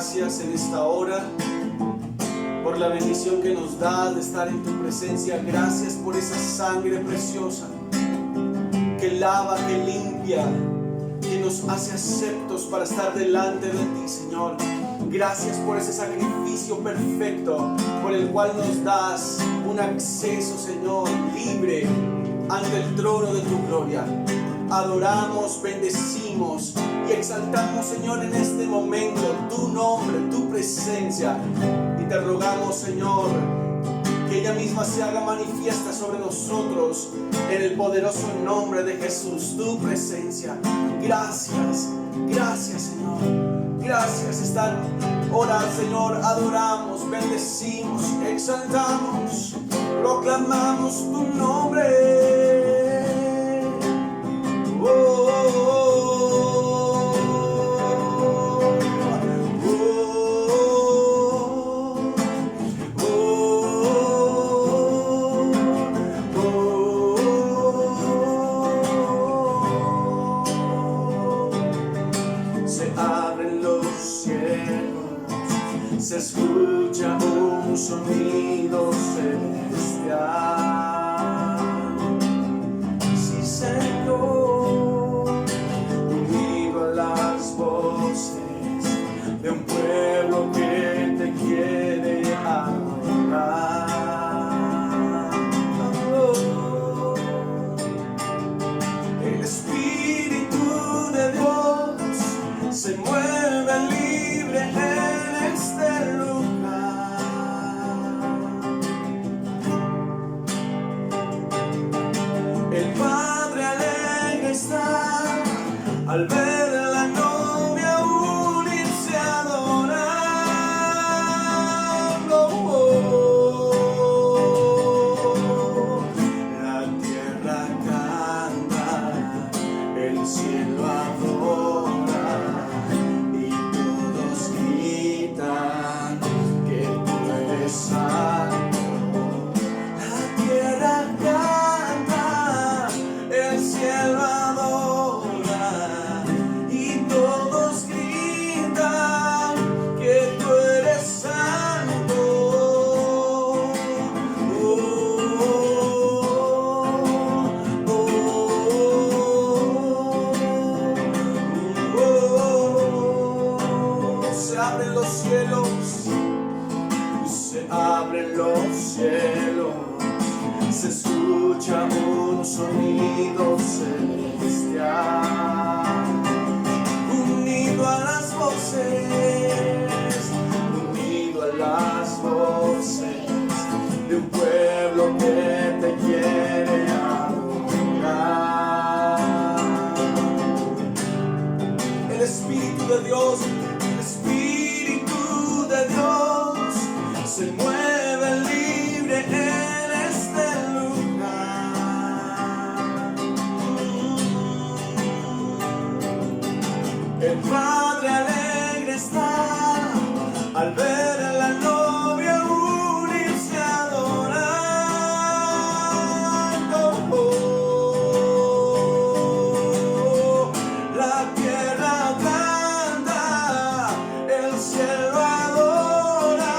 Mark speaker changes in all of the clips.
Speaker 1: gracias en esta hora por la bendición que nos das de estar en tu presencia. Gracias por esa sangre preciosa que lava, que limpia, que nos hace aceptos para estar delante de ti, Señor. Gracias por ese sacrificio perfecto por el cual nos das un acceso, Señor, libre ante el trono de tu gloria. Adoramos, bendecimos y exaltamos, Señor, en este momento tu nombre, tu presencia. Y te rogamos, Señor, que ella misma se haga manifiesta sobre nosotros en el poderoso nombre de Jesús, tu presencia. Gracias, gracias, Señor. Gracias. Esta hora, Señor, adoramos, bendecimos, exaltamos, proclamamos tu nombre. Se escucha un sonido celestial. Sí, Señor, unido a las voces de un pueblo que te quiere adorar. Oh, el Espíritu de Dios se mueve libre en este lugar. El Padre alegre está al ver a la novia unirse a adorar. La tierra canta, el cielo adora y todos gritan que tú eres santo. La tierra canta, el cielo adora y todos gritan que tú eres santo. Se abren los cielos, se abren los cielos, se escucha un sonido celestial, unido a las voces, unido a las voces de un pueblo que te quiere adorar. El Espíritu de Dios, el Espíritu de Dios se mueve libre en este lugar. El Padre alegre está al ver a la novia unirse a adorar. La tierra canta, el cielo adora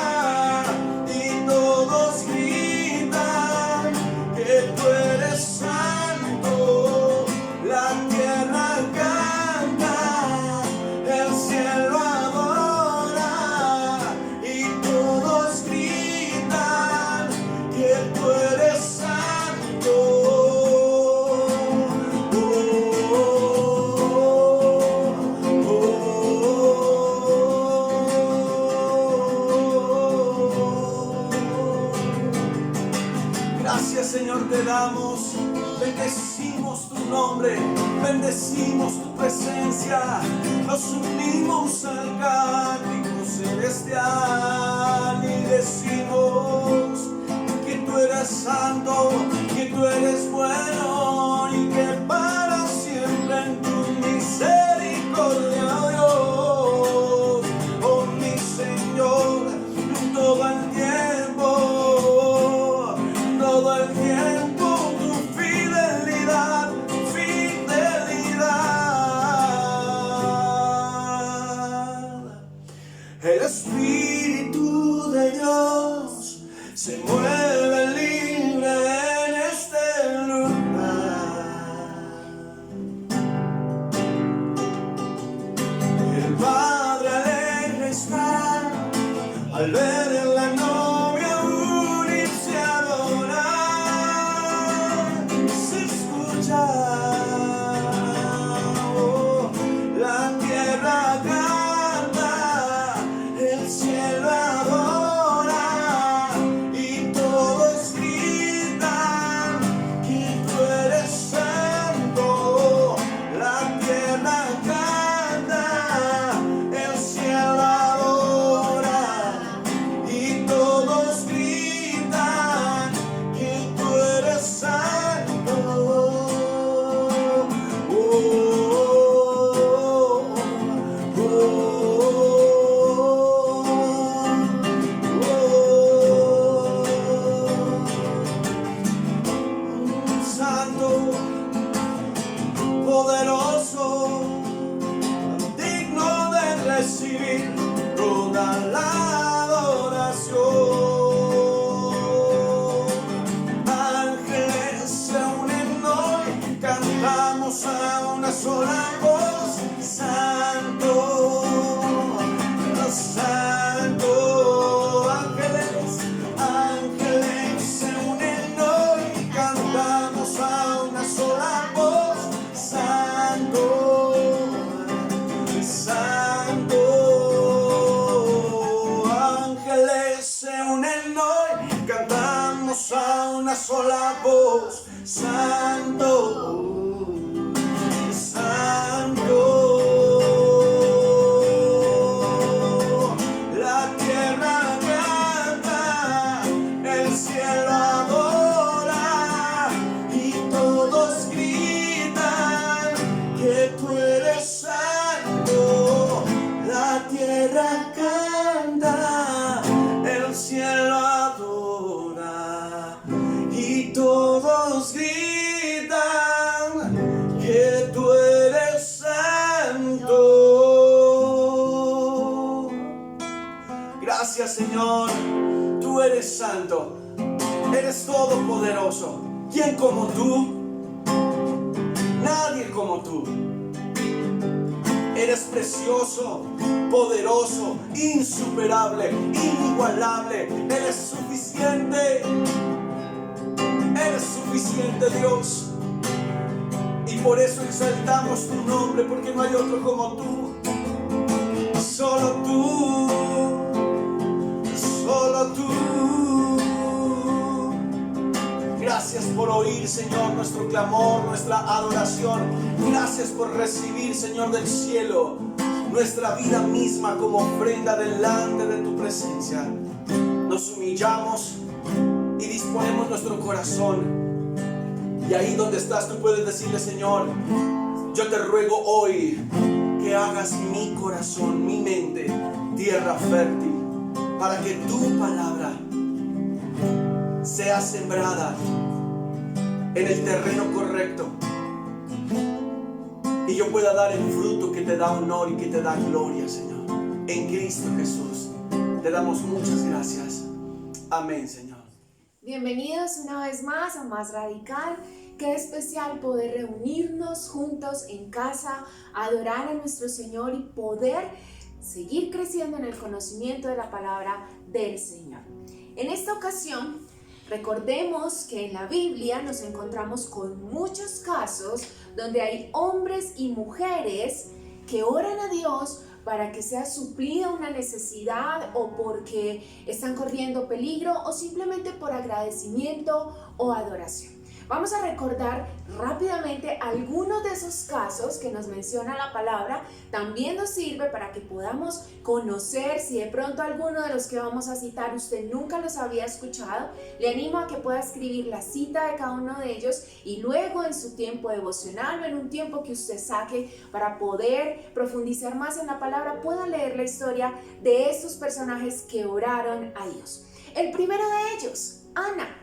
Speaker 1: y todos gritan que tú eres santo. La tierra canta, el cielo adora y todos gritan que tú eres santo. Gracias, Señor, te damos, bendecimos tu nombre, bendecimos tu presencia, nos unimos al cántico celestial y decimos que tú eres santo, que tú eres bueno y que para siempre en tu misericordia, Dios, oh mi Señor, todo el tiempo tu fidelidad, fidelidad. Espíritu de Dios se mueve libre en este lugar. El Padre alegre está al ver en la novia unirse a adorar. Se escucha la tierra canta, el cielo adora y todos gritan que tú eres santo. La tierra canta, el cielo adora y todos gritan que tú eres santo. Santo, poderoso, digno de recibir toda la adoración. Ángeles se unen hoy, cantamos a una sola voz. Santo, santo, ángeles se unen hoy, cantamos a una sola voz. Santo, santo, ángeles se unen hoy, cantamos a una sola voz. Santo, santo, la tierra canta, el cielo adora y todos gritan que tú eres santo. La tierra canta, el cielo adora y todos gritan que tú eres santo. Gracias, Señor, tú eres santo, eres todopoderoso. ¿Quién como tú? Nadie como tú. Eres precioso, poderoso, insuperable, inigualable. Eres suficiente. Eres suficiente, Dios. Y por eso exaltamos tu nombre, porque no hay otro como tú. Solo tú. Solo tú. Gracias por oír, Señor, nuestro clamor, nuestra adoración. Gracias por recibir, Señor del cielo, nuestra vida misma como ofrenda delante de tu presencia. Nos humillamos y disponemos nuestro corazón. Y ahí donde estás, tú puedes decirle: Señor, yo te ruego hoy que hagas mi corazón, mi mente, tierra fértil, para que tu palabra sea sembrada en el terreno correcto y yo pueda dar el fruto que te da honor y que te da gloria, Señor. En Cristo Jesús te damos muchas gracias. Amén, Señor.
Speaker 2: Bienvenidos una vez más a Más Radical. Qué especial poder reunirnos juntos en casa, adorar a nuestro Señor y poder seguir creciendo en el conocimiento de la palabra del Señor. En esta ocasión, recordemos que en la Biblia nos encontramos con muchos casos donde hay hombres y mujeres que oran a Dios para que sea suplida una necesidad o porque están corriendo peligro o simplemente por agradecimiento o adoración. Vamos a recordar rápidamente algunos de esos casos que nos menciona la palabra. También nos sirve para que podamos conocer si de pronto alguno de los que vamos a citar usted nunca los había escuchado. Le animo a que pueda escribir la cita de cada uno de ellos y luego en su tiempo devocional o en un tiempo que usted saque para poder profundizar más en la palabra, pueda leer la historia de estos personajes que oraron a Dios. El primero de ellos, Ana.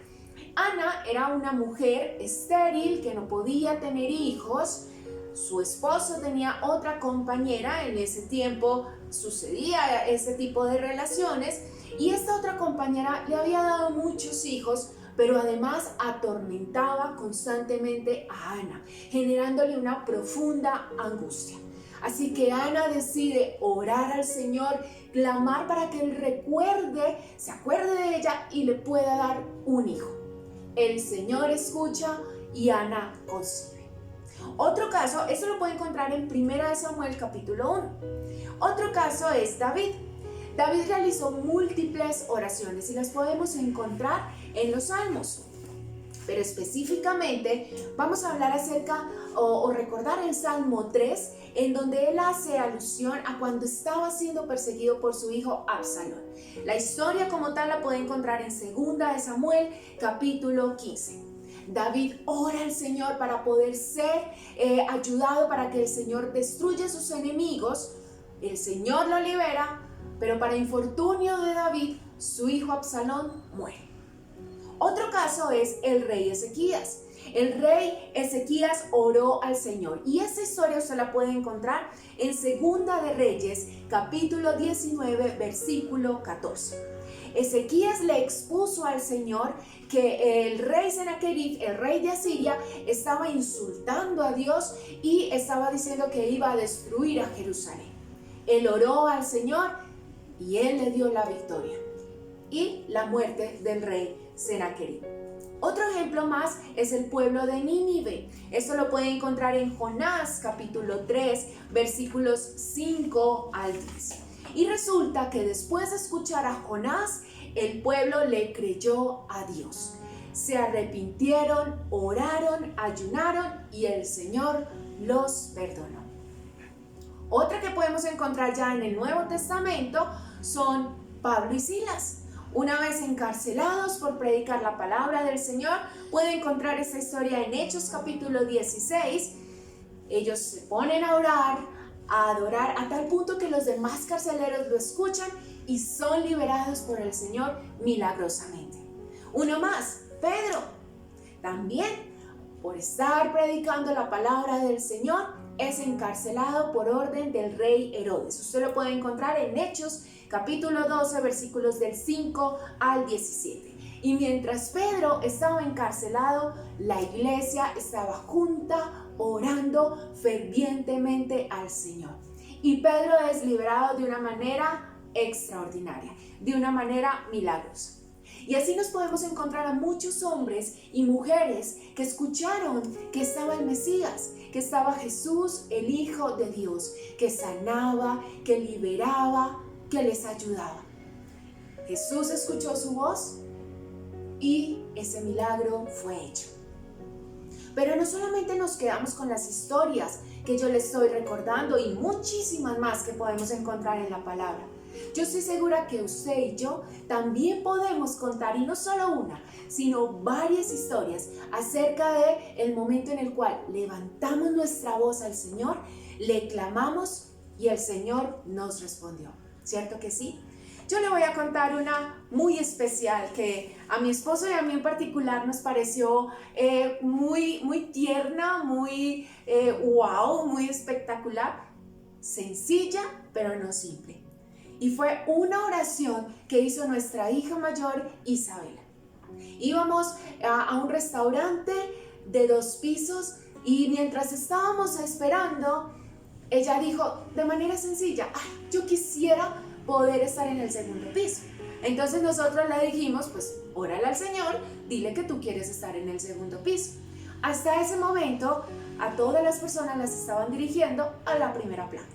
Speaker 2: Ana era una mujer estéril que no podía tener hijos. Su esposo tenía otra compañera, en ese tiempo sucedía ese tipo de relaciones y esta otra compañera le había dado muchos hijos, pero además atormentaba constantemente a Ana, generándole una profunda angustia. Así que Ana decide orar al Señor, clamar para que Él se acuerde de ella y le pueda dar un hijo. El Señor escucha y Ana concibe. Otro caso, eso lo puede encontrar en 1 Samuel capítulo 1. Otro caso es David. David realizó múltiples oraciones y las podemos encontrar en los Salmos. Pero específicamente vamos a hablar acerca o recordar el Salmo 3, en donde él hace alusión a cuando estaba siendo perseguido por su hijo Absalón. La historia como tal la puede encontrar en 2 Samuel capítulo 15. David ora al Señor para poder ser ayudado para que el Señor destruya a sus enemigos. El Señor lo libera, pero para infortunio de David, su hijo Absalón muere. Otro caso es el rey Ezequías. El rey Ezequías oró al Señor y esa historia usted la puede encontrar en 2 de Reyes, capítulo 19, versículo 14. Ezequías le expuso al Señor que el rey Sennacherib, el rey de Asiria, estaba insultando a Dios y estaba diciendo que iba a destruir a Jerusalén. Él oró al Señor y Él le dio la victoria y la muerte del rey Sennacherib. Otro ejemplo más es el pueblo de Nínive. Esto lo puede encontrar en Jonás capítulo 3, versículos 5 al 10. Y resulta que después de escuchar a Jonás, el pueblo le creyó a Dios. Se arrepintieron, oraron, ayunaron y el Señor los perdonó. Otra que podemos encontrar ya en el Nuevo Testamento son Pablo y Silas. Una vez encarcelados por predicar la palabra del Señor, puede encontrar esta historia en Hechos capítulo 16. Ellos se ponen a orar, a adorar, a tal punto que los demás carceleros lo escuchan y son liberados por el Señor milagrosamente. Uno más, Pedro, también por estar predicando la palabra del Señor, es encarcelado por orden del rey Herodes. Usted lo puede encontrar en Hechos capítulo 12, versículos del 5 al 17. Y mientras Pedro estaba encarcelado, la iglesia estaba junta, orando fervientemente al Señor. Y Pedro es liberado de una manera extraordinaria, de una manera milagrosa. Y así nos podemos encontrar a muchos hombres y mujeres que escucharon que estaba el Mesías, que estaba Jesús, el Hijo de Dios, que sanaba, que liberaba, que les ayudaba. Jesús escuchó su voz y ese milagro fue hecho. Pero no solamente nos quedamos con las historias que yo les estoy recordando y muchísimas más que podemos encontrar en la palabra. Yo estoy segura que usted y yo también podemos contar, y no solo una, sino varias historias acerca de el momento en el cual levantamos nuestra voz al Señor, le clamamos y el Señor nos respondió. ¿Cierto que sí? Yo le voy a contar una muy especial que a mi esposo y a mí en particular nos pareció muy tierna, muy wow, muy espectacular, sencilla pero no simple. Y fue una oración que hizo nuestra hija mayor Isabela. Íbamos a un restaurante de 2 pisos y mientras estábamos esperando, ella dijo de manera sencilla, ay, yo quisiera poder estar en el 2º piso. Entonces nosotros le dijimos, pues órale al Señor, dile que tú quieres estar en el 2º piso. Hasta ese momento, a todas las personas las estaban dirigiendo a la primera planta.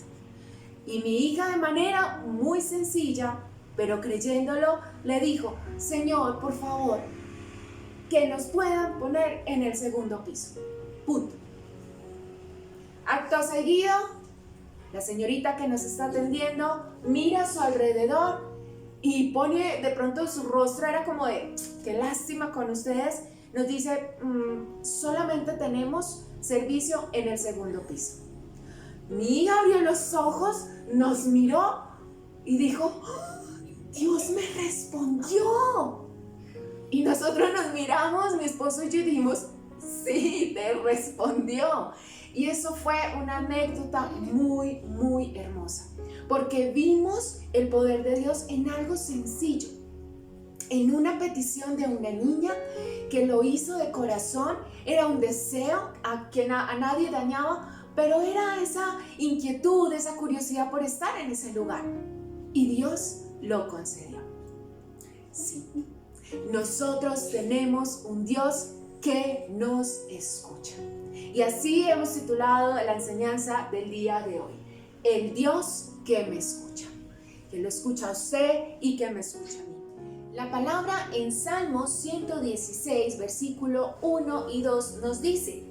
Speaker 2: Y mi hija de manera muy sencilla, pero creyéndolo, le dijo, Señor, por favor, que nos puedan poner en el 2º piso. Punto. Acto seguido, la señorita que nos está atendiendo mira a su alrededor y pone, de pronto su rostro era como de, qué lástima con ustedes, nos dice, solamente tenemos servicio en el 2º piso. Mi hija abrió los ojos, nos miró y dijo, Dios me respondió. Y nosotros nos miramos, mi esposo y yo dijimos, sí, te respondió. Y eso fue una anécdota muy hermosa, porque vimos el poder de Dios en algo sencillo, en una petición de una niña que lo hizo de corazón. Era un deseo a nadie dañaba, pero era esa inquietud, esa curiosidad por estar en ese lugar. Y Dios lo concedió. Sí, nosotros tenemos un Dios que nos escucha. Y así hemos titulado la enseñanza del día de hoy: el Dios que me escucha. Que lo escucha a usted y que me escucha a mí. La palabra en Salmos 116, versículo 1 y 2 nos dice: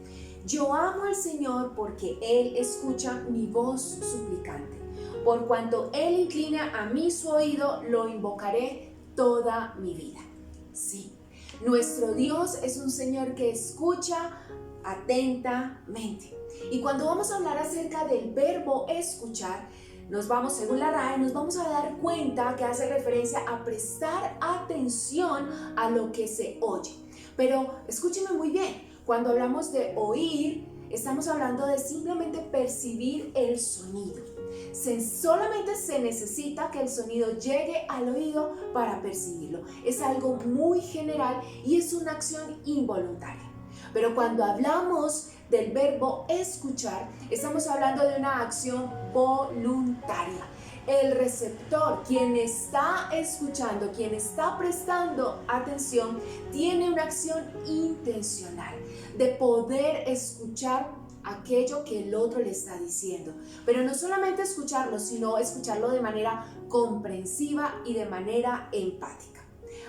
Speaker 2: yo amo al Señor porque Él escucha mi voz suplicante. Por cuanto Él inclina a mí su oído, lo invocaré toda mi vida. Sí, nuestro Dios es un Señor que escucha atentamente. Y cuando vamos a hablar acerca del verbo escuchar, según la RAE, nos vamos a dar cuenta que hace referencia a prestar atención a lo que se oye. Pero escúcheme muy bien, cuando hablamos de oír, estamos hablando de simplemente percibir el sonido. Solamente se necesita que el sonido llegue al oído para percibirlo. Es algo muy general y es una acción involuntaria. Pero cuando hablamos del verbo escuchar, estamos hablando de una acción voluntaria. El receptor, quien está escuchando, quien está prestando atención, tiene una acción intencional de poder escuchar aquello que el otro le está diciendo. Pero no solamente escucharlo, sino escucharlo de manera comprensiva y de manera empática.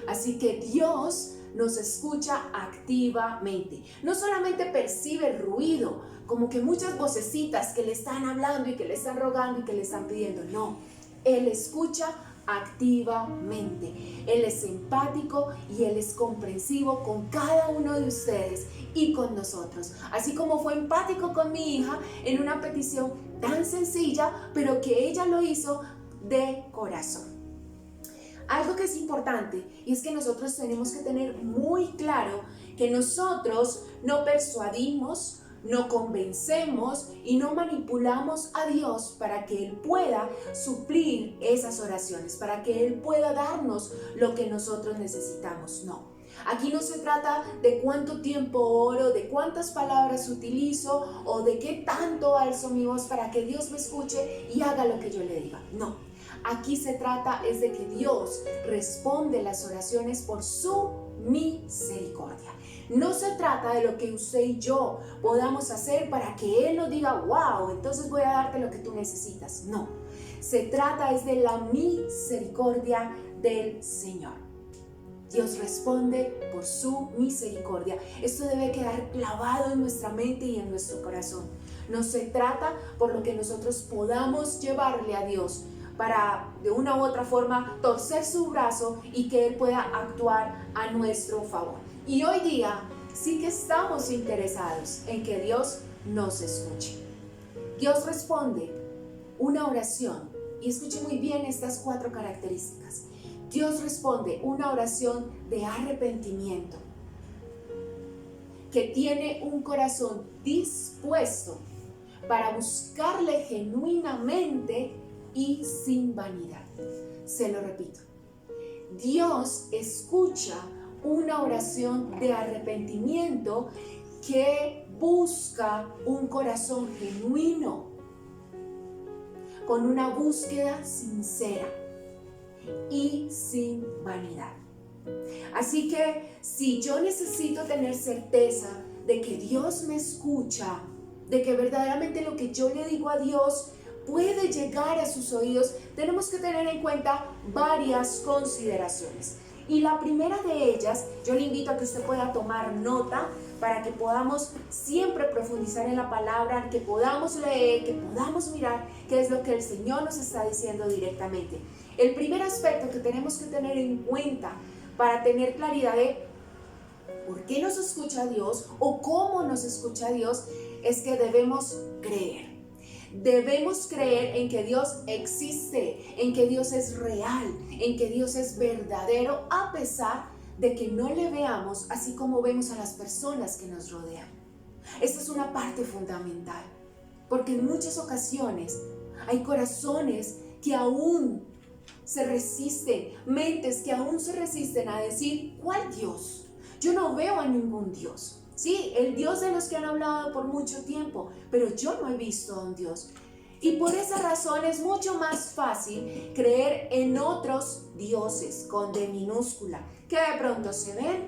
Speaker 2: Así que Dios nos escucha activamente. No solamente percibe el ruido, como que muchas vocecitas que le están hablando y que le están rogando y que le están pidiendo. No, Él escucha activamente. Él es empático y Él es comprensivo con cada uno de ustedes y con nosotros. Así como fue empático con mi hija en una petición tan sencilla, pero que ella lo hizo de corazón. Algo que es importante y es que nosotros tenemos que tener muy claro que nosotros no persuadimos, no convencemos y no manipulamos a Dios para que Él pueda suplir esas oraciones, para que Él pueda darnos lo que nosotros necesitamos. No. Aquí no se trata de cuánto tiempo oro, de cuántas palabras utilizo o de qué tanto alzo mi voz para que Dios me escuche y haga lo que yo le diga. No. Aquí se trata es de que Dios responde las oraciones por su misericordia. No se trata de lo que usted y yo podamos hacer para que Él nos diga, wow, entonces voy a darte lo que tú necesitas. No, se trata es de la misericordia del Señor. Dios responde por su misericordia. Esto debe quedar clavado en nuestra mente y en nuestro corazón. No se trata por lo que nosotros podamos llevarle a Dios para de una u otra forma torcer su brazo y que Él pueda actuar a nuestro favor. Y hoy día sí que estamos interesados en que Dios nos escuche. Dios responde una oración, y escuche muy bien estas 4 características. Dios responde una oración de arrepentimiento, que tiene un corazón dispuesto para buscarle genuinamente y sin vanidad. Se lo repito. Dios escucha una oración de arrepentimiento que busca un corazón genuino, con una búsqueda sincera y sin vanidad. Así que si yo necesito tener certeza de que Dios me escucha, de que verdaderamente lo que yo le digo a Dios puede llegar a sus oídos, tenemos que tener en cuenta varias consideraciones. Y la primera de ellas, yo le invito a que usted pueda tomar nota para que podamos siempre profundizar en la palabra, que podamos leer, que podamos mirar qué es lo que el Señor nos está diciendo directamente. El primer aspecto que tenemos que tener en cuenta para tener claridad de por qué nos escucha Dios o cómo nos escucha Dios es que debemos creer. Debemos creer en que Dios existe, en que Dios es real, en que Dios es verdadero, a pesar de que no le veamos así como vemos a las personas que nos rodean. Esta es una parte fundamental, porque en muchas ocasiones hay corazones que aún se resisten, mentes que aún se resisten a decir, ¿cuál Dios? Yo no veo a ningún Dios. Sí, el Dios de los que han hablado por mucho tiempo, pero yo no he visto a un Dios. Y por esa razón es mucho más fácil creer en otros dioses con D minúscula, que de pronto se ven,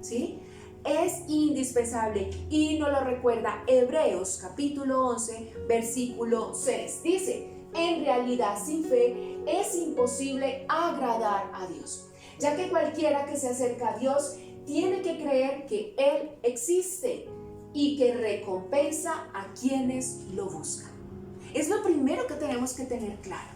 Speaker 2: ¿sí? Es indispensable y nos lo recuerda Hebreos capítulo 11, versículo 6. Dice, en realidad sin fe es imposible agradar a Dios, ya que cualquiera que se acerca a Dios tiene que creer que Él existe y que recompensa a quienes lo buscan. Es lo primero que tenemos que tener claro.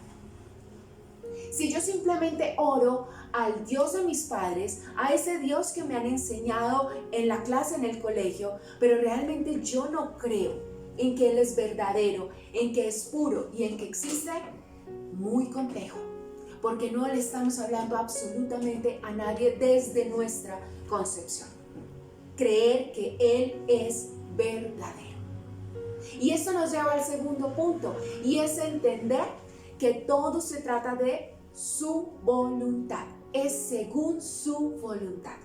Speaker 2: Si yo simplemente oro al Dios de mis padres, a ese Dios que me han enseñado en la clase, en el colegio, pero realmente yo no creo en que Él es verdadero, en que es puro y en que existe, muy complejo, porque no le estamos hablando absolutamente a nadie desde nuestra concepción. Creer que Él es verdadero. Y esto nos lleva al segundo punto, y es entender que todo se trata de su voluntad. Es según su voluntad,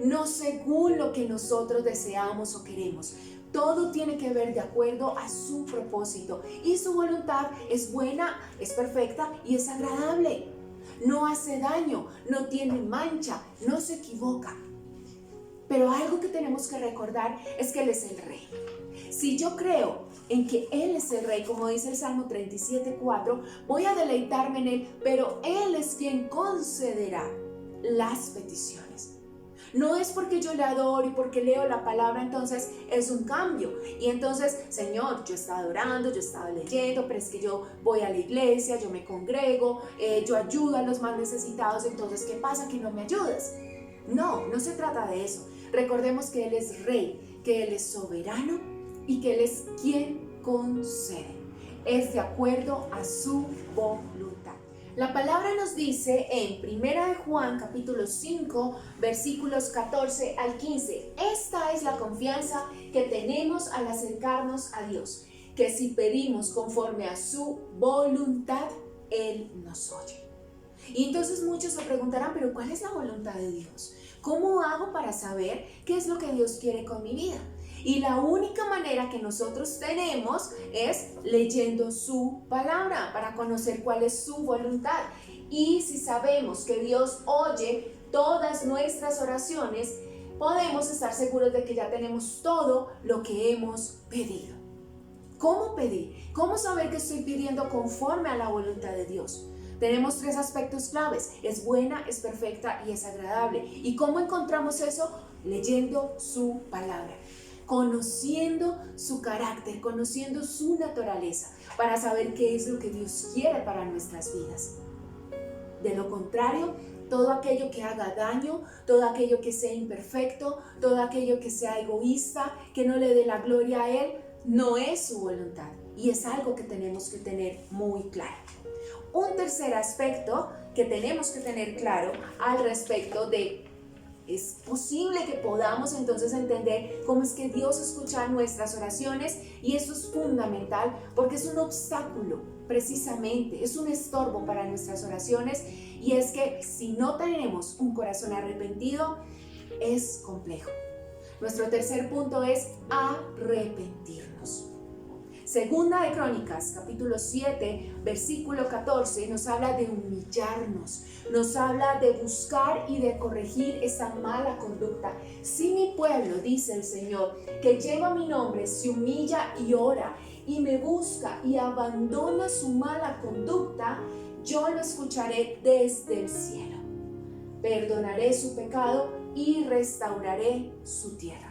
Speaker 2: no según lo que nosotros deseamos o queremos. Todo tiene que ver de acuerdo a su propósito, y su voluntad es buena, es perfecta y es agradable. No hace daño, no tiene mancha, no se equivoca. Pero algo que tenemos que recordar es que Él es el Rey. Si yo creo en que Él es el Rey, como dice el Salmo 37:4, voy a deleitarme en Él, pero Él es quien concederá las peticiones. No es porque yo le adoro y porque leo la palabra, entonces es un cambio. Y entonces, Señor, yo estaba orando, yo estaba leyendo, pero es que yo voy a la iglesia, yo me congrego, yo ayudo a los más necesitados, entonces, ¿qué pasa que no me ayudas? No, no se trata de eso. Recordemos que Él es Rey, que Él es soberano y que Él es quien concede. Es de acuerdo a su voluntad. La palabra nos dice en 1 de Juan capítulo 5 versículos 14 al 15. Esta es la confianza que tenemos al acercarnos a Dios, que si pedimos conforme a su voluntad, Él nos oye. Y entonces muchos se preguntarán, pero ¿cuál es la voluntad de Dios? ¿Cómo hago para saber qué es lo que Dios quiere con mi vida? Y la única manera que nosotros tenemos es leyendo su palabra para conocer cuál es su voluntad. Y si sabemos que Dios oye todas nuestras oraciones, podemos estar seguros de que ya tenemos todo lo que hemos pedido. ¿Cómo pedir? ¿Cómo saber que estoy pidiendo conforme a la voluntad de Dios? Tenemos 3 aspectos claves: es buena, es perfecta y es agradable. ¿Y cómo encontramos eso? Leyendo su palabra, conociendo su carácter, conociendo su naturaleza, para saber qué es lo que Dios quiere para nuestras vidas. De lo contrario, todo aquello que haga daño, todo aquello que sea imperfecto, todo aquello que sea egoísta, que no le dé la gloria a Él, no es su voluntad. Y es algo que tenemos que tener muy claro. Un tercer aspecto que tenemos que tener claro al respecto de es posible que podamos entonces entender cómo es que Dios escucha nuestras oraciones, y esto es fundamental porque es un obstáculo, precisamente, es un estorbo para nuestras oraciones, y es que si no tenemos un corazón arrepentido, es complejo. Nuestro tercer punto es arrepentirnos. Segunda de Crónicas, capítulo 7, versículo 14, nos habla de humillarnos, nos habla de buscar y de corregir esa mala conducta. Si mi pueblo, dice el Señor, que lleva mi nombre, se humilla y ora y me busca y abandona su mala conducta, yo lo escucharé desde el cielo. Perdonaré su pecado y restauraré su tierra.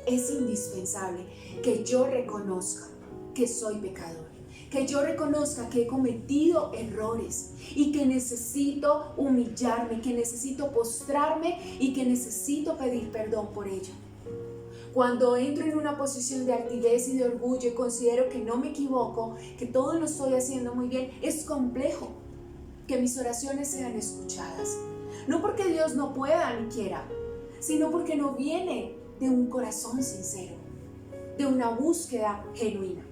Speaker 2: Es indispensable que yo reconozca que soy pecador, que yo reconozca que he cometido errores y que necesito humillarme, que necesito postrarme y que necesito pedir perdón por ello. Cuando entro en una posición de altivez y de orgullo y considero que no me equivoco, que todo lo estoy haciendo muy bien, es complejo que mis oraciones sean escuchadas. No porque Dios no pueda ni quiera, sino porque no viene de un corazón sincero, de una búsqueda genuina.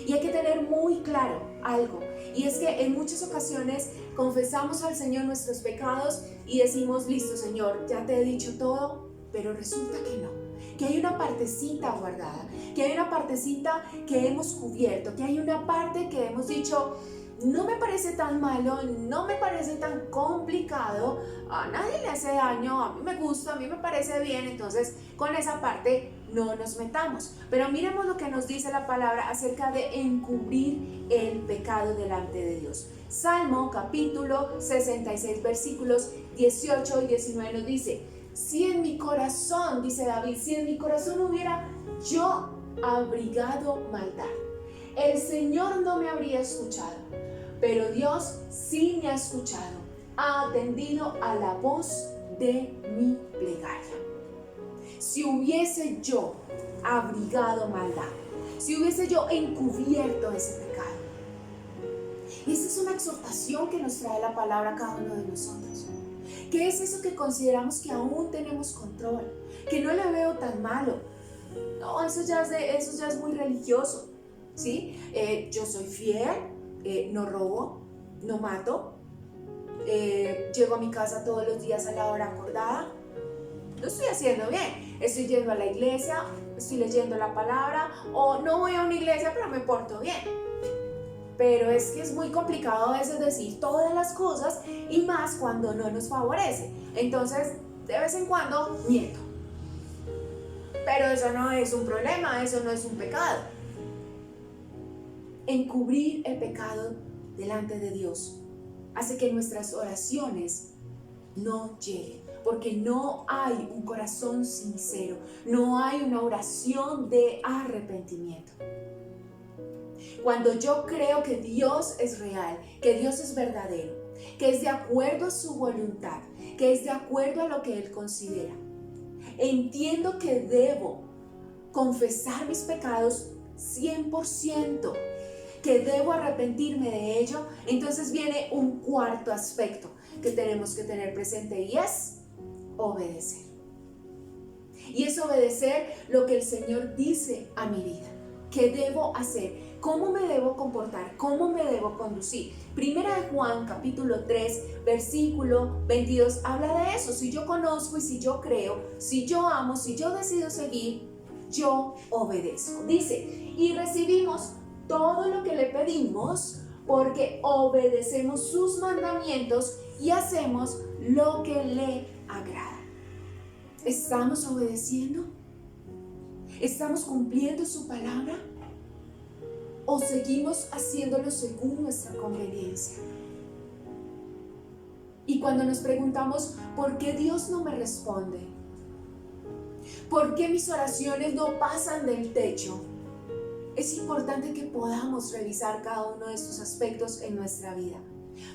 Speaker 2: Y hay que tener muy claro algo, Y es que en muchas ocasiones confesamos al Señor nuestros pecados y decimos, listo Señor, ya te he dicho todo, pero resulta que no. Que hay una partecita guardada, que hay una partecita que hemos cubierto, que hay una parte que hemos dicho, no me parece tan malo, no me parece tan complicado, a nadie le hace daño, a mí me gusta, a mí me parece bien, entonces con esa parte no nos metamos. Pero miremos lo que nos dice la palabra acerca de encubrir el pecado delante de Dios. Salmo capítulo 66 versículos 18 y 19 nos dice, si en mi corazón, dice David, si en mi corazón hubiera yo abrigado maldad, el Señor no me habría escuchado. Pero Dios sí me ha escuchado, ha atendido a la voz de mi plegaria. Si hubiese yo abrigado maldad, si hubiese yo encubierto ese pecado. Y esa es una exhortación que nos trae la palabra a cada uno de nosotros. ¿Qué es eso que consideramos que aún tenemos control? Que no le veo tan malo. No, eso ya es muy religioso, ¿sí? Yo soy fiel. No robo, no mato, llego a mi casa todos los días a la hora acordada, lo estoy haciendo bien, estoy yendo a la iglesia, estoy leyendo la palabra, o no voy a una iglesia pero me porto bien. Pero es que es muy complicado a veces decir todas las cosas y más cuando no nos favorece. Entonces, de vez en cuando miento. Pero eso no es un problema, eso no es un pecado. Encubrir el pecado delante de Dios hace que nuestras oraciones no lleguen, porque no hay un corazón sincero, no hay una oración de arrepentimiento. Cuando yo creo que Dios es real, que Dios es verdadero, que es de acuerdo a su voluntad, que es de acuerdo a lo que Él considera, entiendo que debo confesar mis pecados 100%, que debo arrepentirme de ello, entonces viene un cuarto aspecto que tenemos que tener presente y es obedecer. Y es obedecer lo que el Señor dice a mi vida. ¿Qué debo hacer? ¿Cómo me debo comportar? ¿Cómo me debo conducir? Primera de Juan, capítulo 3, versículo 22, habla de eso. Si yo conozco y si yo creo, si yo amo, si yo decido seguir, yo obedezco. Dice, y recibimos todo lo que le pedimos porque obedecemos sus mandamientos y hacemos lo que le agrada. ¿Estamos obedeciendo? ¿Estamos cumpliendo su palabra? ¿O seguimos haciéndolo según nuestra conveniencia? Y cuando nos preguntamos, ¿por qué Dios no me responde? ¿Por qué mis oraciones no pasan del techo? Es importante que podamos revisar cada uno de estos aspectos en nuestra vida.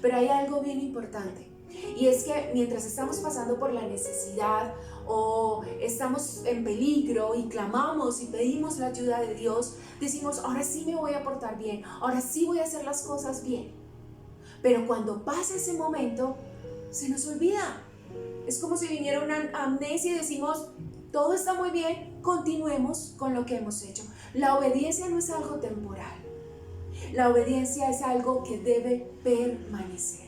Speaker 2: Pero hay algo bien importante. Y es que mientras estamos pasando por la necesidad o estamos en peligro y clamamos y pedimos la ayuda de Dios, decimos, ahora sí me voy a portar bien, ahora sí voy a hacer las cosas bien. Pero cuando pasa ese momento, se nos olvida. Es como si viniera una amnesia y decimos, todo está muy bien, continuemos con lo que hemos hecho. La obediencia no es algo temporal. La obediencia es algo que debe permanecer.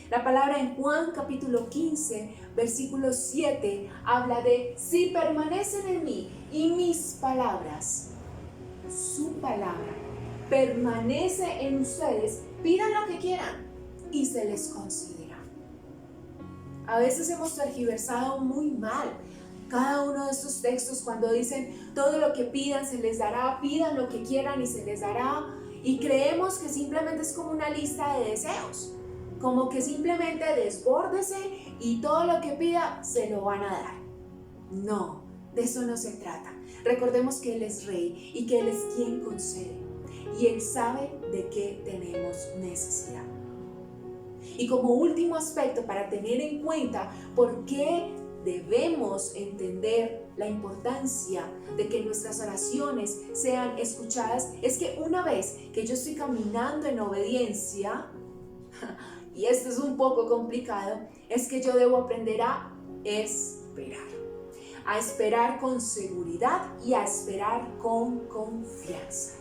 Speaker 2: La palabra en Juan capítulo 15, versículo 7, habla de si permanecen en mí y mis palabras, su palabra, permanece en ustedes, pidan lo que quieran y se les concederá. A veces hemos tergiversado muy mal cada uno de estos textos cuando dicen todo lo que pidan se les dará, pidan lo que quieran y se les dará, y creemos que simplemente es como una lista de deseos, como que simplemente desbórdese y todo lo que pida se lo van a dar. No, de eso no se trata. Recordemos que Él es Rey y que Él es quien concede y Él sabe de qué tenemos necesidad. Y como último aspecto para tener en cuenta por qué debemos entender la importancia de que nuestras oraciones sean escuchadas, es que una vez que yo estoy caminando en obediencia, y esto es un poco complicado, es que yo debo aprender a esperar con seguridad y a esperar con confianza.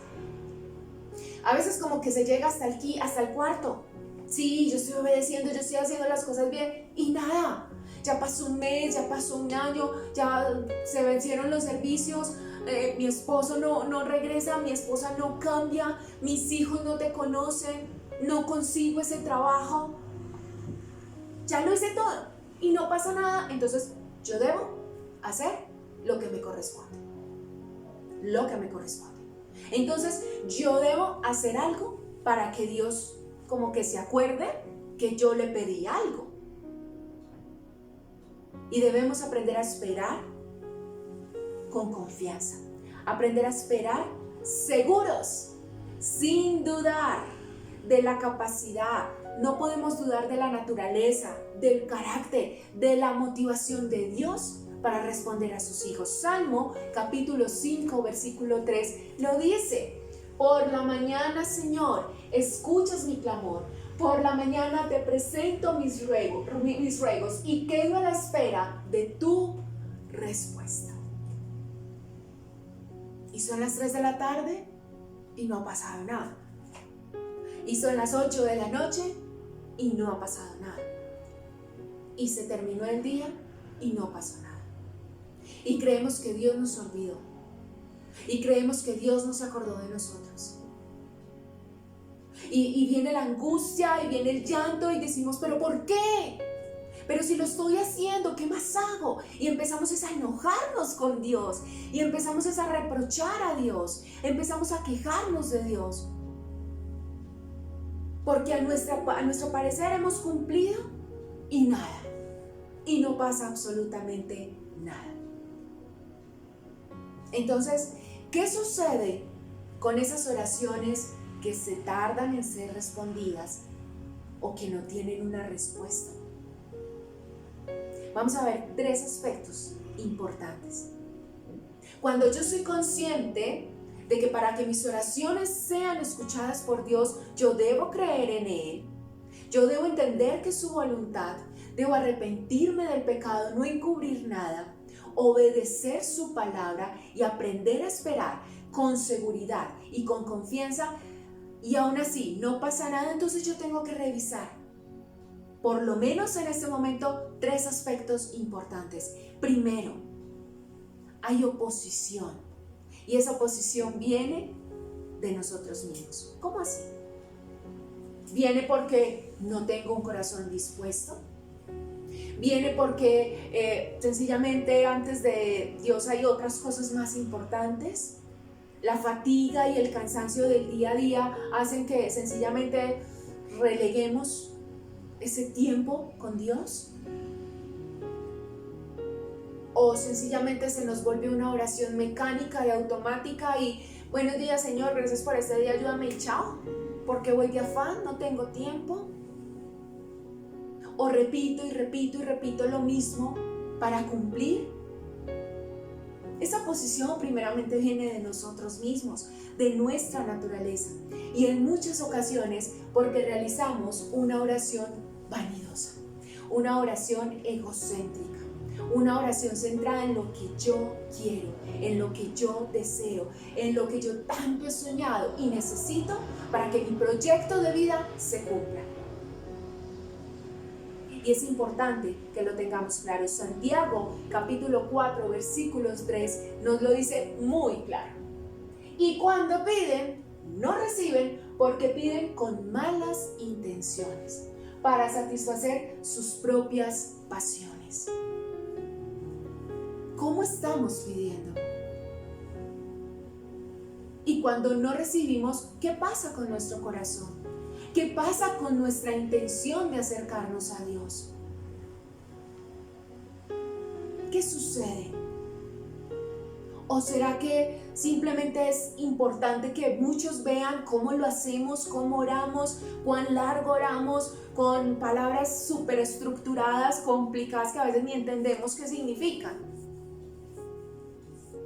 Speaker 2: A veces como que se llega hasta el cuarto. Sí, yo estoy obedeciendo, yo estoy haciendo las cosas bien y nada. Ya pasó un mes, ya pasó un año, ya se vencieron los servicios, mi esposo no regresa, mi esposa no cambia, mis hijos no te conocen, no consigo ese trabajo. Ya lo hice todo y no pasa nada. Entonces yo debo hacer lo que me corresponde. Lo que me corresponde. Entonces yo debo hacer algo para que Dios como que se acuerde que yo le pedí algo. Y debemos aprender a esperar con confianza. Aprender a esperar seguros, sin dudar de la capacidad. No podemos dudar de la naturaleza, del carácter, de la motivación de Dios para responder a sus hijos. Salmo capítulo 5, versículo 3 lo dice: por la mañana, Señor, escuchas mi clamor. Por la mañana te presento mis ruegos y quedo a la espera de tu respuesta. Y son las 3 de la tarde y no ha pasado nada. Y son las 8 de la noche y no ha pasado nada. Y se terminó el día y no pasó nada. Y creemos que Dios nos olvidó. Y creemos que Dios no se acordó de nosotros. Y viene la angustia y viene el llanto y decimos, ¿pero por qué? Pero si lo estoy haciendo, ¿qué más hago? Y empezamos a enojarnos con Dios. Y empezamos a reprochar a Dios. Empezamos a quejarnos de Dios. Porque a nuestro parecer hemos cumplido y nada. Y no pasa absolutamente nada. Entonces, ¿qué sucede con esas oraciones que se tardan en ser respondidas o que no tienen una respuesta? Vamos a ver 3 aspectos importantes. Cuando yo soy consciente de que para que mis oraciones sean escuchadas por Dios, yo debo creer en Él, yo debo entender que es su voluntad, debo arrepentirme del pecado, no encubrir nada, obedecer su palabra y aprender a esperar con seguridad y con confianza, y aún así no pasa nada, entonces yo tengo que revisar, por lo menos en este momento, 3 aspectos importantes. Primero, hay oposición, y esa oposición viene de nosotros mismos. ¿Cómo así? Viene porque no tengo un corazón dispuesto. Viene porque sencillamente antes de Dios hay otras cosas más importantes. La fatiga y el cansancio del día a día hacen que sencillamente releguemos ese tiempo con Dios. O sencillamente se nos vuelve una oración mecánica y automática y buenos días, Señor, gracias por este día, ayúdame y chao, porque voy de afán, no tengo tiempo. O repito y repito y repito lo mismo para cumplir. Esa posición primeramente viene de nosotros mismos, de nuestra naturaleza, y en muchas ocasiones porque realizamos una oración vanidosa, una oración egocéntrica, una oración centrada en lo que yo quiero, en lo que yo deseo, en lo que yo tanto he soñado y necesito para que mi proyecto de vida se cumpla. Y es importante que lo tengamos claro. Santiago capítulo 4 versículos 3 nos lo dice muy claro. Y cuando piden, no reciben porque piden con malas intenciones para satisfacer sus propias pasiones. ¿Cómo estamos pidiendo? Y cuando no recibimos, ¿qué pasa con nuestro corazón? ¿Qué pasa con nuestra intención de acercarnos a Dios? ¿Qué sucede? ¿O será que simplemente es importante que muchos vean cómo lo hacemos, cómo oramos, cuán largo oramos, con palabras súper estructuradas, complicadas, que a veces ni entendemos qué significan?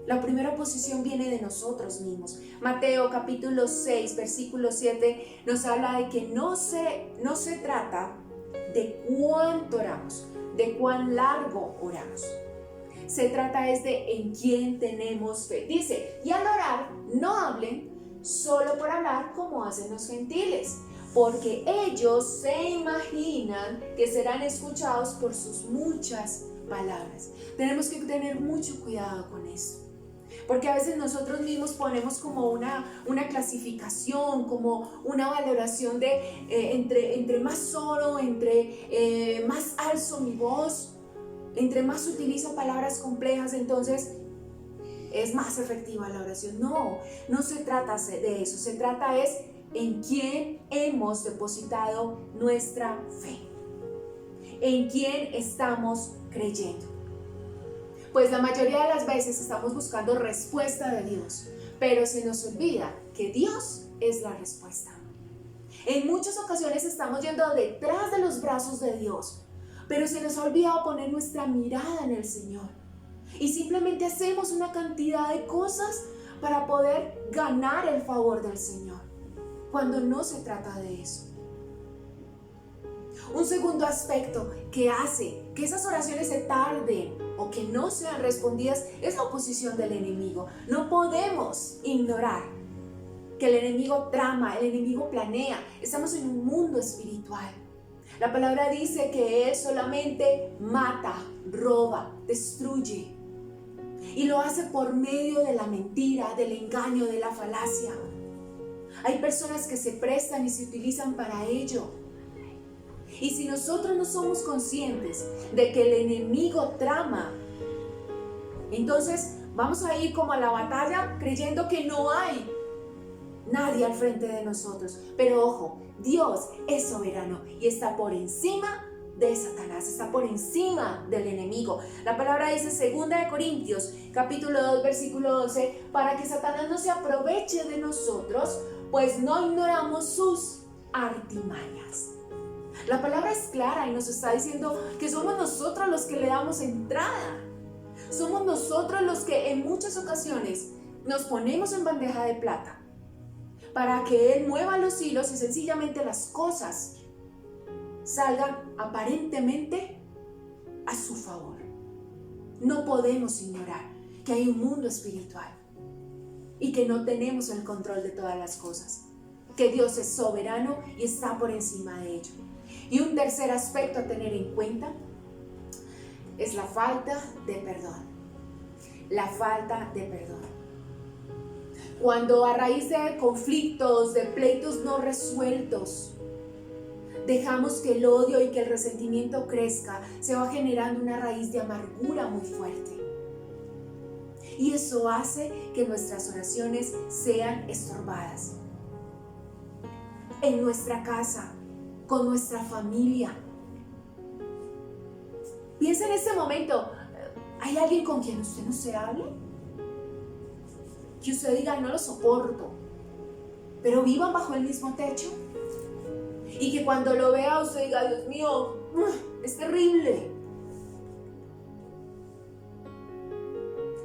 Speaker 2: La primera oposición viene de nosotros mismos. Mateo capítulo 6, versículo 7 nos habla de que no se trata de cuánto oramos, de cuán largo oramos. Se trata es de en quién tenemos fe. Dice, y al orar no hablen solo por hablar como hacen los gentiles, porque ellos se imaginan que serán escuchados por sus muchas palabras. Tenemos que tener mucho cuidado con esto, porque a veces nosotros mismos ponemos como una clasificación, como una valoración de entre más oro, entre más alzo mi voz, entre más utilizo palabras complejas, entonces es más efectiva la oración. No se trata de eso, se trata es en quién hemos depositado nuestra fe, en quién estamos creyendo. Pues la mayoría de las veces estamos buscando respuesta de Dios, pero se nos olvida que Dios es la respuesta. En muchas ocasiones estamos yendo detrás de los brazos de Dios, pero se nos ha olvidado poner nuestra mirada en el Señor. Y simplemente hacemos una cantidad de cosas para poder ganar el favor del Señor, cuando no se trata de eso. Un segundo aspecto que hace que esas oraciones se tarden o que no sean respondidas es la oposición del enemigo. No podemos ignorar que el enemigo trama, el enemigo planea. Estamos en un mundo espiritual. La palabra dice que él solamente mata, roba, destruye. Y lo hace por medio de la mentira, del engaño, de la falacia. Hay personas que se prestan y se utilizan para ello. Y si nosotros no somos conscientes de que el enemigo trama, entonces vamos a ir como a la batalla creyendo que no hay nadie al frente de nosotros. Pero ojo, Dios es soberano y está por encima de Satanás, está por encima del enemigo. La palabra dice 2 Corintios capítulo 2 versículo 12, para que Satanás no se aproveche de nosotros, pues no ignoramos sus artimañas. La palabra es clara y nos está diciendo que somos nosotros los que le damos entrada. Somos nosotros los que en muchas ocasiones nos ponemos en bandeja de plata para que Él mueva los hilos y sencillamente las cosas salgan aparentemente a su favor. No podemos ignorar que hay un mundo espiritual y que no tenemos el control de todas las cosas, que Dios es soberano y está por encima de ello. Y un tercer aspecto a tener en cuenta es la falta de perdón. La falta de perdón. Cuando a raíz de conflictos, de pleitos no resueltos, dejamos que el odio y que el resentimiento crezca, se va generando una raíz de amargura muy fuerte. Y eso hace que nuestras oraciones sean estorbadas. En nuestra casa, con nuestra familia. Piensa en este momento, ¿hay alguien con quien usted no se hable? Que usted diga, no lo soporto, pero vivan bajo el mismo techo. Y que cuando lo vea usted diga, Dios mío, es terrible.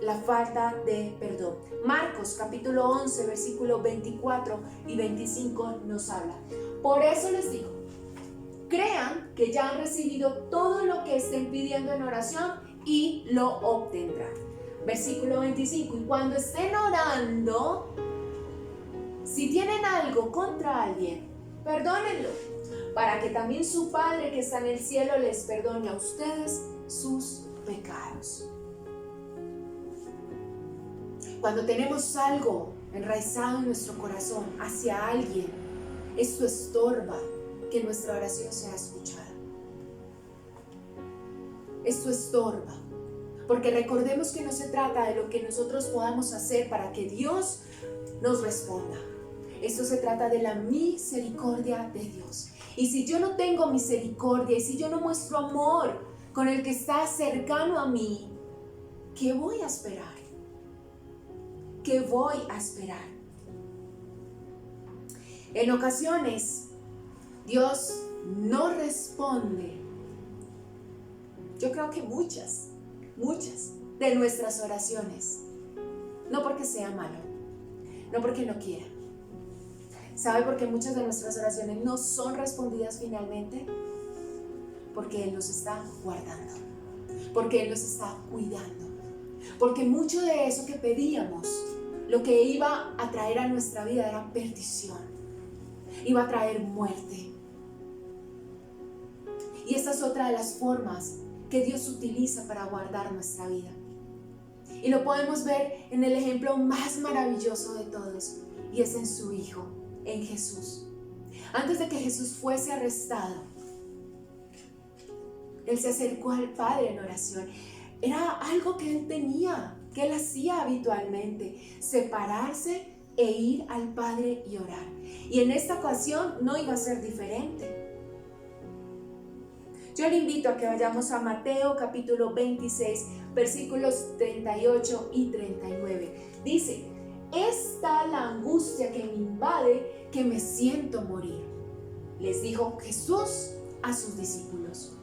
Speaker 2: La falta de perdón. Marcos capítulo 11 versículos 24 y 25 nos habla. Por eso les digo, crean que ya han recibido todo lo que estén pidiendo en oración y lo obtendrán. Versículo 25, y cuando estén orando, si tienen algo contra alguien, perdónenlo, para que también su Padre que está en el cielo les perdone a ustedes sus pecados. Cuando tenemos algo enraizado en nuestro corazón hacia alguien, esto estorba que nuestra oración sea escuchada. Esto estorba, porque recordemos que no se trata de lo que nosotros podamos hacer para que Dios nos responda. Esto se trata de la misericordia de Dios. Y si yo no tengo misericordia, y si yo no muestro amor con el que está cercano a mí, ¿qué voy a esperar? ¿Qué voy a esperar? En ocasiones, Dios no responde. Yo creo que muchas de nuestras oraciones. No porque sea malo, no porque no quiera. ¿Sabe por qué muchas de nuestras oraciones no son respondidas finalmente? Porque Él nos está guardando, porque Él nos está cuidando, porque mucho de eso que pedíamos lo que iba a traer a nuestra vida era perdición, iba a traer muerte. Y esta es otra de las formas que Dios utiliza para guardar nuestra vida. Y lo podemos ver en el ejemplo más maravilloso de todos, y es en su Hijo, en Jesús. Antes de que Jesús fuese arrestado, Él se acercó al Padre en oración. Era algo que Él tenía, que Él hacía habitualmente, separarse e ir al Padre y orar. Y en esta ocasión no iba a ser diferente. Yo le invito a que vayamos a Mateo capítulo 26, versículos 38 y 39. Dice: es tal la angustia que me invade que me siento morir. Les dijo Jesús a sus discípulos: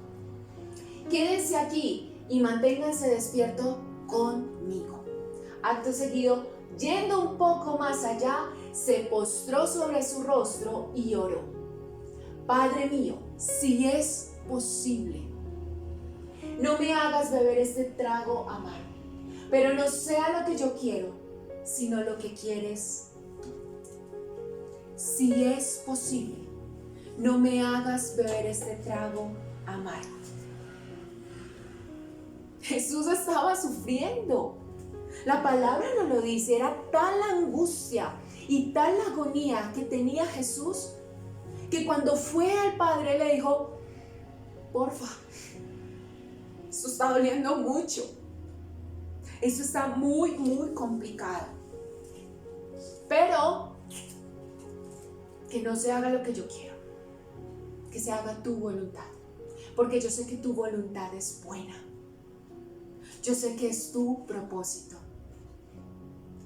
Speaker 2: quédense aquí y manténganse despiertos conmigo. Acto seguido, yendo un poco más allá, se postró sobre su rostro y oró: Padre mío, si es posible, no me hagas beber este trago amargo, pero no sea lo que yo quiero, sino lo que quieres tú. Si es posible, no me hagas beber este trago amargo. Jesús estaba sufriendo. La palabra nos lo dice. Era tal la angustia y tal la agonía que tenía Jesús, que cuando fue al Padre le dijo: porfa, esto está doliendo mucho. Esto está muy, muy complicado. Pero que no se haga lo que yo quiero, que se haga tu voluntad. Porque yo sé que tu voluntad es buena. Yo sé que es tu propósito.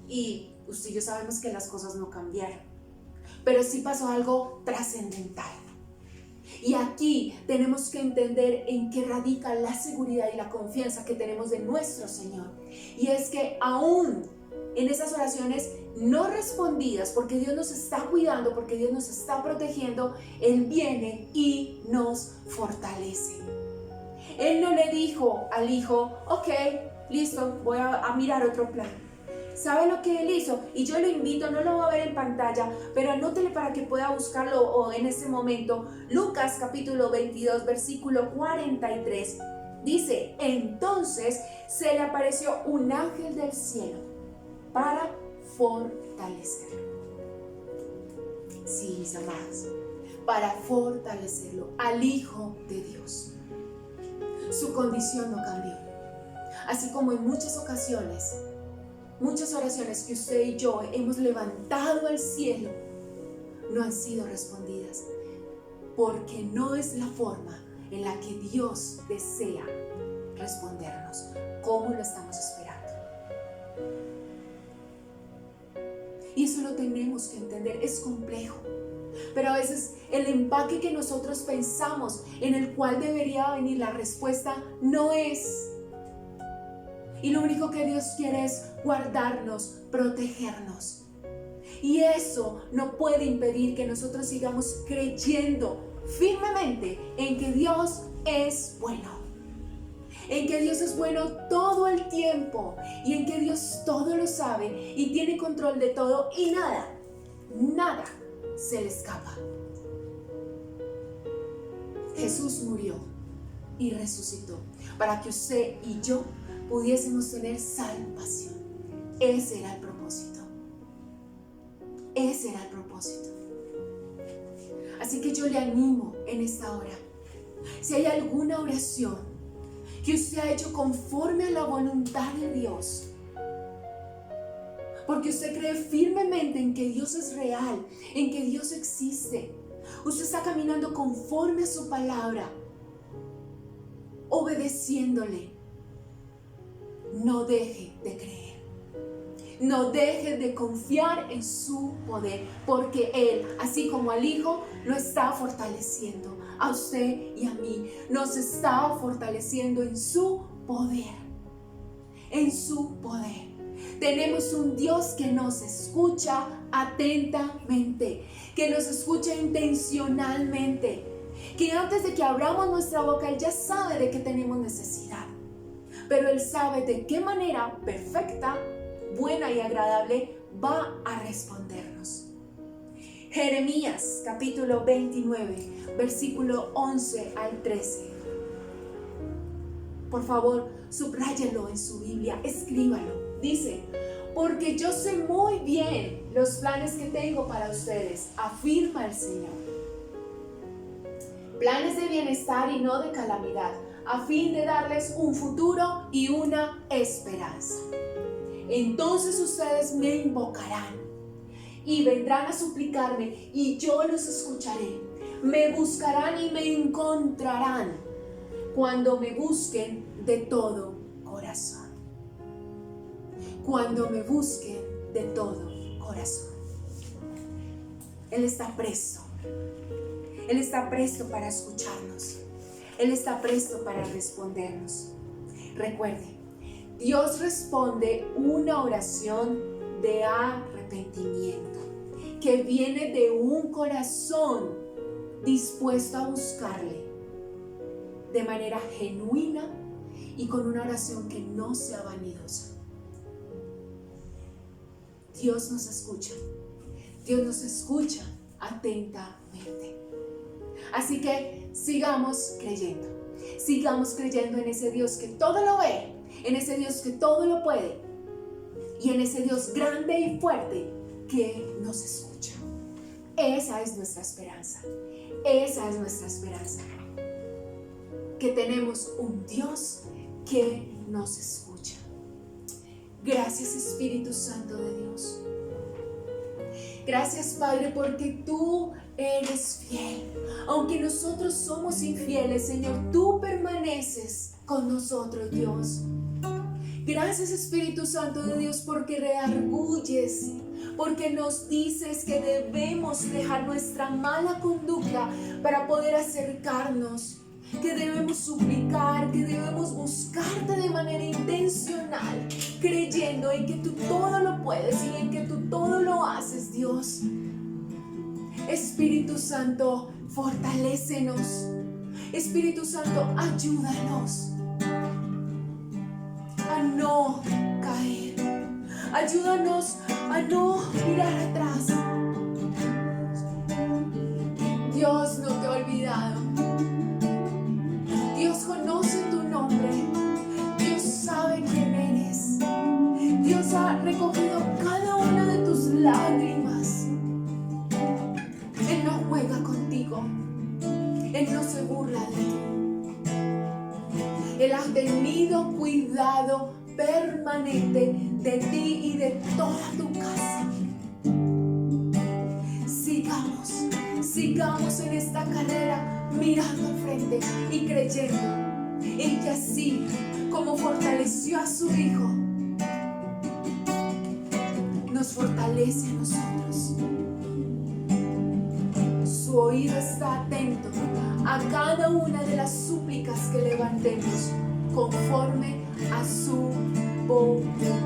Speaker 2: Y usted y yo sabemos que las cosas no cambiaron. Pero sí pasó algo trascendental. Y aquí tenemos que entender en qué radica la seguridad y la confianza que tenemos de nuestro Señor. Y es que aún en esas oraciones no respondidas, porque Dios nos está cuidando, porque Dios nos está protegiendo, Él viene y nos fortalece. Él no le dijo al hijo: ok, listo, voy a mirar otro plan. ¿Sabe lo que Él hizo? Y yo lo invito, no lo va a ver en pantalla, pero anótele para que pueda buscarlo o en ese momento. Lucas capítulo 22, versículo 43. Dice: entonces se le apareció un ángel del cielo para fortalecerlo. Sí, mis amados, para fortalecerlo al Hijo de Dios. Su condición no cambió. Así como en muchas ocasiones, muchas oraciones que usted y yo hemos levantado al cielo no han sido respondidas, porque no es la forma en la que Dios desea respondernos, como lo estamos esperando. Y eso lo tenemos que entender. Es complejo, pero a veces el empaque que nosotros pensamos en el cual debería venir la respuesta no es. Y lo único que Dios quiere es guardarnos, protegernos. Y eso no puede impedir que nosotros sigamos creyendo firmemente en que Dios es bueno. En que Dios es bueno todo el tiempo. Y en que Dios todo lo sabe y tiene control de todo. Y nada se le escapa. Jesús murió y resucitó para que usted y yo pudiésemos tener salvación. Ese era el propósito. Ese era el propósito. Así que yo le animo en esta hora. Si hay alguna oración que usted ha hecho conforme a la voluntad de Dios, porque usted cree firmemente en que Dios es real, en que Dios existe, usted está caminando conforme a su palabra, obedeciéndole, no deje de creer. No deje de confiar en su poder, porque Él, así como al Hijo, lo está fortaleciendo. A usted y a mí nos está fortaleciendo en su poder. En su poder. Tenemos un Dios que nos escucha atentamente, que nos escucha intencionalmente, que antes de que abramos nuestra boca, Él ya sabe de qué tenemos necesidad. Pero Él sabe de qué manera perfecta, buena y agradable va a respondernos. Jeremías capítulo 29, versículo 11 al 13. Por favor, subráyelo en su Biblia, escríbalo. Dice: porque yo sé muy bien los planes que tengo para ustedes, afirma el Señor. Planes de bienestar y no de calamidad, a fin de darles un futuro y una esperanza. Entonces ustedes me invocarán y vendrán a suplicarme y yo los escucharé. Me buscarán y me encontrarán cuando me busquen de todo corazón. Cuando me busquen de todo corazón. Él está presto. Él está presto para escucharnos. Él está presto para respondernos. Recuerde, Dios responde una oración de arrepentimiento que viene de un corazón dispuesto a buscarle de manera genuina y con una oración que no sea vanidosa. Dios nos escucha. Dios nos escucha atentamente. Así que sigamos creyendo. Sigamos creyendo en ese Dios que todo lo ve, en ese Dios que todo lo puede y en ese Dios grande y fuerte que nos escucha. Esa es nuestra esperanza. Esa es nuestra esperanza. Que tenemos un Dios que nos escucha. Gracias, Espíritu Santo de Dios. Gracias, Padre, porque tú eres fiel. Aunque nosotros somos infieles, Señor, tú permaneces con nosotros, Dios. Gracias, Espíritu Santo de Dios, porque redarguyes, porque nos dices que debemos dejar nuestra mala conducta para poder acercarnos, que debemos suplicar, que debemos buscarte de manera intencional, creyendo en que tú todo lo puedes y en que tú todo lo haces, Dios. Espíritu Santo, fortalécenos. Espíritu Santo, ayúdanos a no caer. Ayúdanos a no mirar atrás. Dios no te ha olvidado. Dios conoce tu nombre. Dios sabe quién eres. Dios ha recogido cada una de tus lágrimas. Él no juega contigo. Él no se burla de ti. Él ha tenido cuidado permanente de ti y de toda tu casa. Sigamos en esta carrera mirando al frente y creyendo en que así como fortaleció a su Hijo, nos fortalece a nosotros. Su oído está atento a cada una de las súplicas que levantemos conforme a su voluntad.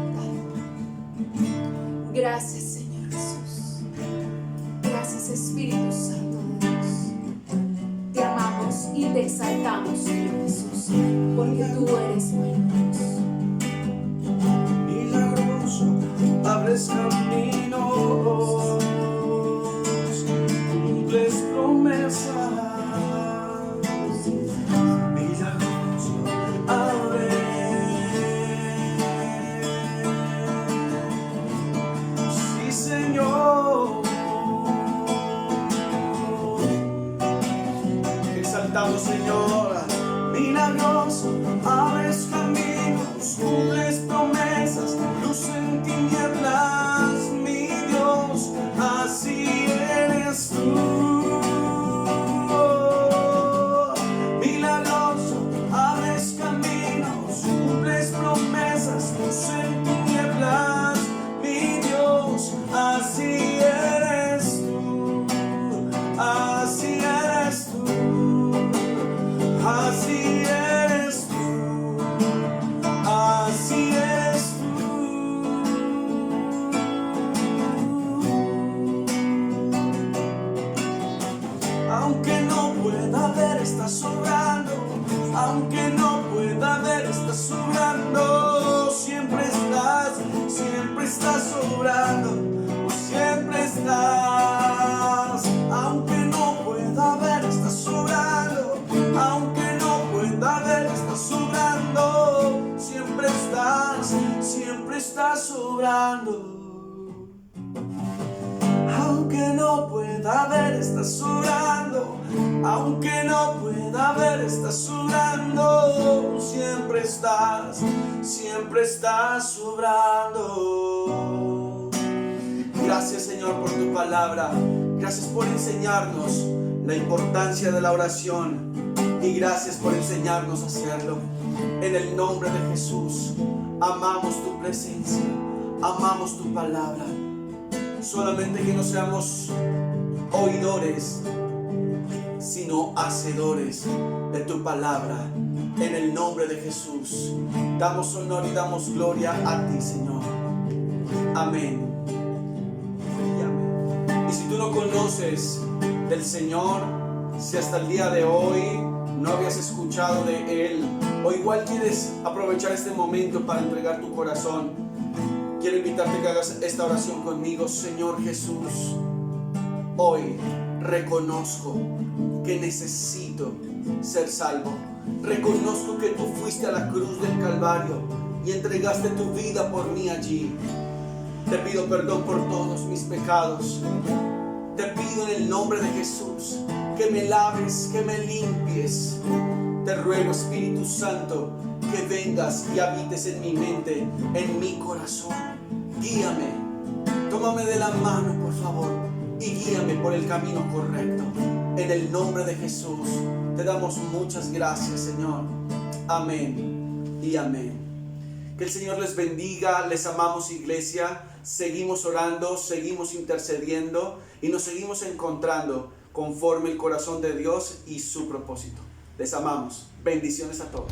Speaker 2: Gracias, Señor Jesús. Gracias, Espíritu Santo de Dios. Te amamos y te exaltamos, Señor Jesús, porque tú eres bueno.
Speaker 1: Milagroso, abres caminos, cumples promesas. Milagroso, abres. Sí, Señor. Exaltamos, Señor. Milagroso, abres caminos, cumples promesas, luz en tinieblas, mi Dios, así eres tú. Milagroso, abres caminos, cumples promesas, luz en tinieblas, mi Dios, así eres tú, así eres tú, así eres tú, así eres tú. Aunque no pueda ver, estás obrando. Aunque no pueda ver, estás obrando. Siempre estás, siempre siempre estás sobrando, siempre estás. Aunque no pueda ver, estás sobrando. Aunque no pueda ver, estás sobrando. Siempre estás sobrando. Aunque no pueda ver, estás sobrando. Aunque no pueda ver, estás sobrando. Siempre estás sobrando. Gracias, Señor, por tu palabra. Gracias por enseñarnos la importancia de la oración. Y gracias por enseñarnos a hacerlo. En el nombre de Jesús, amamos tu presencia. Amamos tu palabra. Solamente que no seamos oidores, sino hacedores de tu palabra. En el nombre de Jesús, damos honor y damos gloria a ti, Señor. Amén. Y amén. Y si tú no conoces del Señor, si hasta el día de hoy no habías escuchado de Él, o igual quieres aprovechar este momento para entregar tu corazón, quiero invitarte a que hagas esta oración conmigo. Señor Jesús, hoy reconozco que necesito ser salvo. Reconozco que tú fuiste a la cruz del Calvario y entregaste tu vida por mí allí. Te pido perdón por todos mis pecados. Te pido en el nombre de Jesús que me laves, que me limpies. Te ruego, Espíritu Santo, que vengas y habites en mi mente, en mi corazón. Guíame, tómame de la mano, por favor, y guíame por el camino correcto. En el nombre de Jesús, te damos muchas gracias, Señor. Amén y amén. Que el Señor les bendiga. Les amamos, iglesia. Seguimos orando, seguimos intercediendo y nos seguimos encontrando conforme el corazón de Dios y su propósito. Les amamos. Bendiciones a todos.